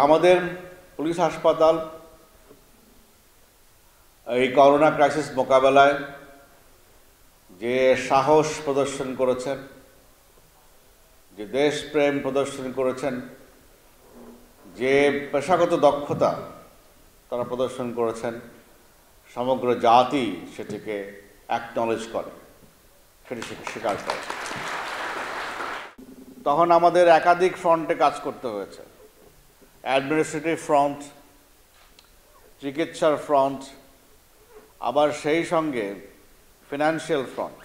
আমাদের পুলিশ হাসপাতাল এই করোনা ক্রাইসিস মোকাবেলায় যে সাহস প্রদর্শন করেছেন, যে দেশপ্রেম প্রদর্শন করেছেন, যে পেশাগত দক্ষতা তারা প্রদর্শন করেছেন, সমগ্র জাতি সেটিকে অ্যাকনলেজ করে, সেটিকে স্বীকার করে। তখন আমাদের একাধিক ফ্রন্টে কাজ করতে হয়েছে, অ্যাডমিনিস্ট্রেটিভ ফ্রন্ট, চিকিৎসার ফ্রন্ট, আবার সেই সঙ্গে ফিনান্সিয়াল ফ্রন্ট।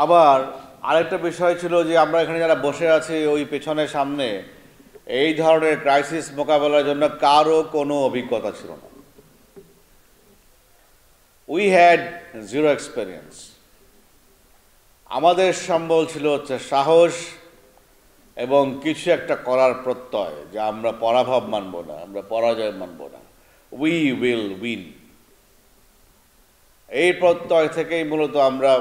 আবার আরেকটা বিষয় ছিল যে আমরা এখানে যারা বসে আছি ওই পেছনের সামনে এই ধরনের ক্রাইসিস মোকাবেলার জন্য কারো কোনো অভিজ্ঞতা ছিল না। We had zero experience. আমাদের সম্বল ছিল হচ্ছে সাহস এবং কিছু একটা করার প্রত্যয়, যে আমরা পরাভব মানব না, আমরা পরাজয় মানব না, উই উইল উইন। এই প্রত্যয় থেকেই মূলত আমরা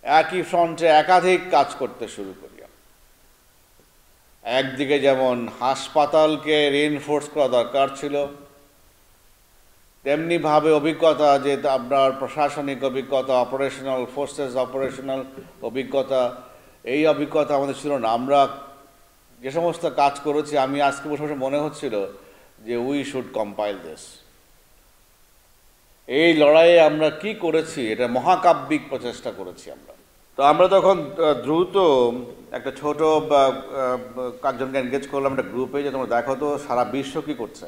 একই ফ্রন্টে একাধিক কাজ করতে শুরু করি। একদিকে যেমন হাসপাতালকে রিইনফোর্স করা দরকার ছিল, তেমনিভাবে অভিজ্ঞতা, যে আপনার প্রশাসনিক অভিজ্ঞতা, অপারেশনাল ফোর্সেস অপারেশনাল অভিজ্ঞতা, এই অভিজ্ঞতা আমাদের ছিল না। আমরা যে সমস্ত কাজ করেছি, আমি আজকে বসে বসে মনে হচ্ছিল যে উই শুড কম্পাইল দিস। এই লড়াইয়ে আমরা কি করেছি, এটা মহাকাব্যিক প্রচেষ্টা করেছি আমরা। তো আমরা তখন দ্রুত একটা ছোট কয়েকজনকে এনগেজ করলাম একটা গ্রুপে, যে তোমরা দেখো তো সারা বিশ্ব কি করছে,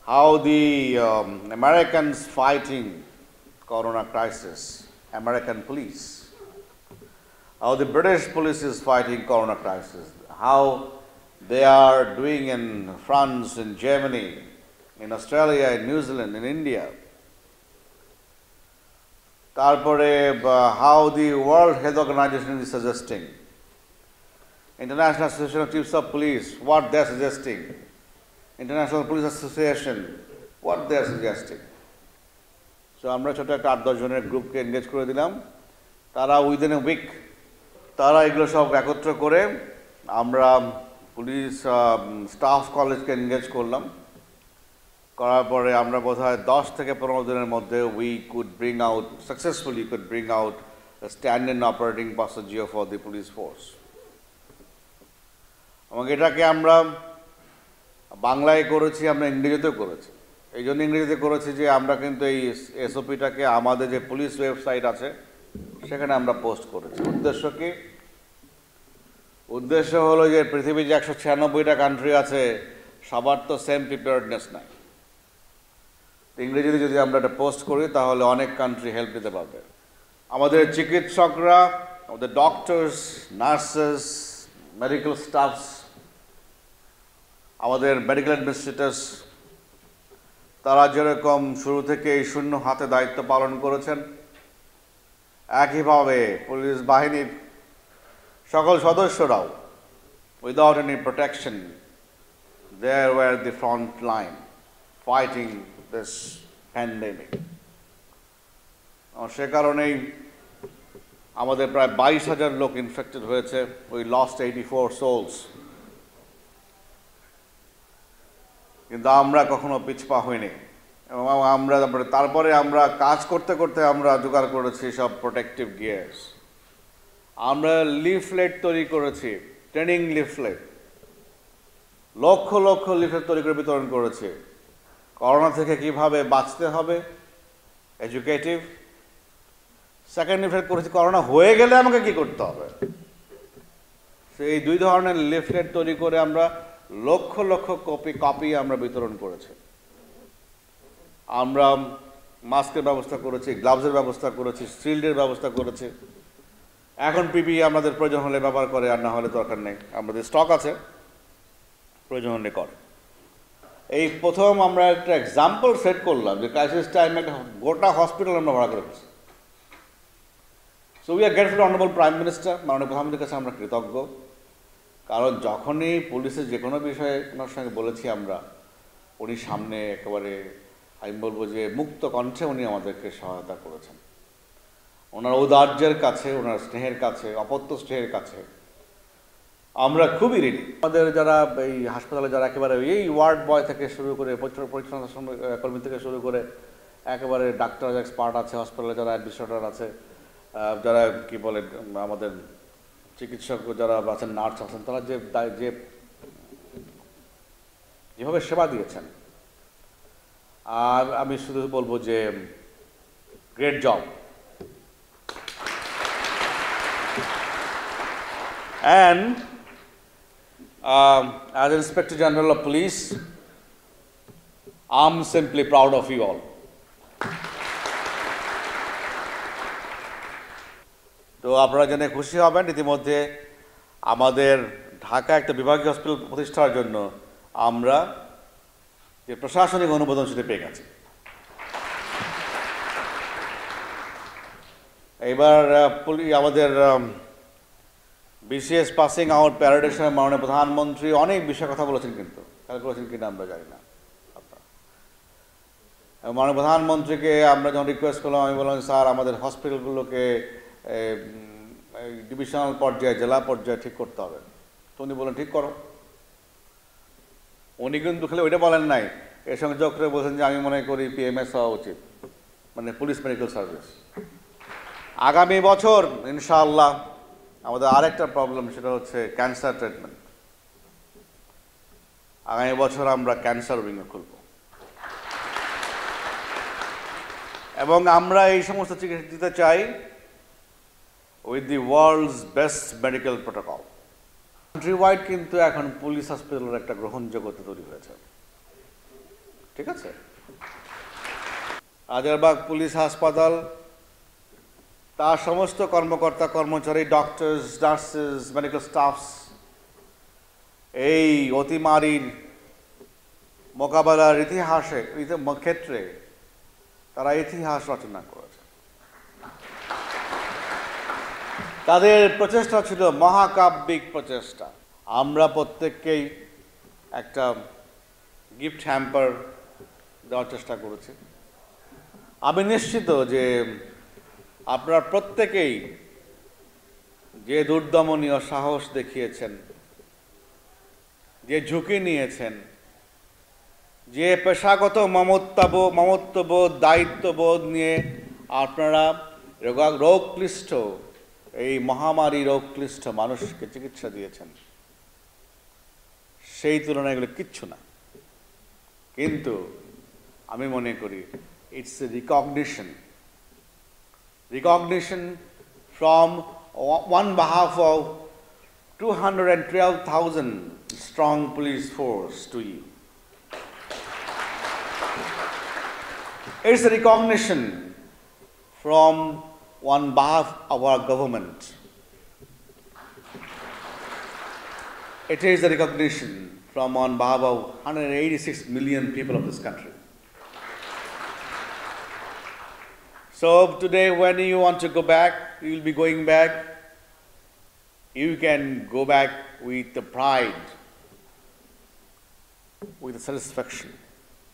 how the Americans fighting corona crisis, American police, how the British police is fighting corona crisis, how they are doing in France, in Germany, in Australia, in New Zealand, in India. তারপরে how the World Health Organization is suggesting, International Association of Chiefs of Police, what they are suggesting, International Police Association, what they are suggesting. So আমরা ছোট একটা 8-10 জনের গ্রুপকে engage করে দিলাম। তারা within a week তারা এগুলো সব একত্র করে আমরা পুলিশ স্টাফ কলেজকে এনগেজ করলাম। করার পরে আমরা বোধহয় 10 থেকে 15 দিনের মধ্যে we could bring out successfully a standard operating procedure for the police force. এবং এটাকে আমরা বাংলায় করেছি, আমরা ইংরেজিতেও করেছি। এই জন্য ইংরেজিতে করেছি যে আমরা কিন্তু এই এসওপিটাকে আমাদের যে পুলিশ ওয়েবসাইট আছে সেখানে আমরা পোস্ট করেছি। উদ্দেশ্য কি? উদ্দেশ্য হলো যে পৃথিবীর যে 196টা কান্ট্রি আছে সবার তো সেম প্রিপেয়ার্ডনেস নাই। ইংরেজিতে যদি আমরা এটা পোস্ট করি তাহলে অনেক কান্ট্রি হেল্প দিতে পারবে। আমাদের চিকিৎসকরা, আমাদের ডক্টরস, নার্সেস, মেডিকেল স্টাফস, আমাদের মেডিকেল অ্যাডমিনিস্ট্রেটরস, তারা যেরকম শুরু থেকে এই শূন্য হাতে দায়িত্ব পালন করেছেন, একইভাবে পুলিশ বাহিনীর সকল সদস্যরাও without any protection there were the front line fighting this pandemic. সে কারণেই আমাদের প্রায় 22,000 লোক ইনফেক্টেড হয়েছে। We lost 84 souls। কিন্তু আমরা কখনো পিছপা হইনি এবং আমরা তারপরে আমরা কাজ করতে করতে আমরা জোগাড় করেছি সব প্রোটেক্টিভ গিয়ার্স। আমরা লিফলেট তৈরি করেছি, training leaflet, lakh lakh leaflet তৈরি করে বিতরণ করেছি। করোনা থেকে কিভাবে বাঁচতে হবে, এডুকেটিভ। সেকেন্ড লিফলেট করেছি করোনা হয়ে গেলে আমাকে কি করতে হবে। সেই 2 ধরনের লিফলেট তৈরি করে আমরা লক্ষ লক্ষ কপি আমরা বিতরণ করেছি। আমরা মাস্কের ব্যবস্থা করেছি, গ্লাভসের ব্যবস্থা করেছি, শিল্ডের ব্যবস্থা করেছি। এখন পিপি আমাদের প্রয়োজন হলে ব্যবহার করে, আর না হলে দরকার নেই। আমাদের স্টক আছে, প্রয়োজন হলে করে। এই প্রথম আমরা একটা এক্সাম্পল সেট করলাম যে ক্রাইসিস টাইমে একটা গোটা হসপিটাল আমরা ভাড়া করে ফেলছি। So we are grateful honourable prime minister, মাননীয় প্রধানমন্ত্রীর কাছে আমরা কৃতজ্ঞ। কারণ যখনই পুলিশের যে কোনো বিষয়ে ওনার সঙ্গে বলেছি আমরা, উনি সামনে একেবারে আমি বলবো যে মুক্ত কণ্ঠে উনি আমাদেরকে সহায়তা করেছেন। ওনার ঔদার্যের কাছে, ওনার স্নেহের কাছে, অপত্য স্নেহের কাছে আমরা খুবই রেডি। আমাদের যারা এই হাসপাতালে যারা একেবারে এই ওয়ার্ড বয় থেকে শুরু করে পরিচ্ছন্নতা কর্মী থেকে শুরু করে একেবারে ডাক্তার এক্সপার্ট আছে, হসপিটালে যারা অ্যাডমিনিস্ট্রেটর আছে, যারা কি বলে আমাদের চিকিৎসক যারা আছেন, নার্স আছেন, তারা যে যেভাবে সেবা দিয়েছেন, আর আমি শুধু বলবো যে great job. And as Inspector General of Police, I'm simply proud of you all. তো আপনারা জেনে খুশি হবেন, ইতিমধ্যে আমাদের ঢাকা একটা বিভাগীয় হসপিটাল প্রতিষ্ঠার জন্য আমরা যে প্রশাসনিক অনুমোদন সেটা পেয়ে গেছি। এবার আমাদের বিসিএস পাসিং আউট প্যারেডের সময় মাননীয় প্রধানমন্ত্রী অনেক বিষয়ে কথা বলেছেন, কিন্তু খেয়াল করেছেন কিনা আমরা জানি না। মাননীয় প্রধানমন্ত্রীকে আমরা যখন রিকোয়েস্ট করলাম, আমি বললাম স্যার আমাদের হসপিটালগুলোকে ডিভিশনাল পর্যায়ে, জেলা পর্যায়ে ঠিক করতে হবে। তো উনি বলেন ঠিক করো। উনি কিন্তু খালি ওইটা বলেন নাই, এর সঙ্গে যোগ করে বলছেন যে আমি মনে করি পিএমএস হওয়া উচিত, মানে পুলিশ মেডিকেল সার্ভিস। আগামী বছর ইনশাআল্লাহ আমাদের আরেকটা প্রবলেম, সেটা হচ্ছে ক্যান্সার ট্রিটমেন্ট। আগামী বছর আমরা ক্যান্সার উইংও খুলব এবং আমরা এই সমস্ত চিকিৎসা দিতে চাই with the world's best medical protocol. Country wide কিন্তু এখন পুলিশ হসপিটালের একটা গ্রহণযোগ্যতা তৈরি হয়েছে, ঠিক আছে? রাজারবাগ পুলিশ হাসপাতাল তার সমস্ত কর্মকর্তা কর্মচারী, ডক্টরস, নার্সেস, মেডিকেল স্টাফস এই অতিমারির মোকাবেলার ক্ষেত্রে তারা ইতিহাস রচনা করেছে। তাদের প্রচেষ্টা ছিল মহাকাব্যিক প্রচেষ্টা। আমরা প্রত্যেককেই একটা গিফট হ্যাম্পার দেওয়ার চেষ্টা করেছি। আমি নিশ্চিত যে আপনারা প্রত্যেকেই যে দুর্দমনীয় সাহস দেখিয়েছেন, যে ঝুঁকি নিয়েছেন, যে পেশাগত মমত্ববোধ, দায়িত্ববোধ নিয়ে আপনারা রোগক্লিষ্ট, এই মহামারী রোগক্লিষ্ট মানুষকে চিকিৎসা দিয়েছেন, সেই তুলনায় এগুলো কিচ্ছু না। কিন্তু আমি মনে করি it's a recognition from one behalf of 212,000 strong police force to you. It's a recognition from one behalf of our government. It is a recognition from on behalf of 186 million people of this country. So today when you want to go back, you will be going back. You can go back with the pride, with the satisfaction.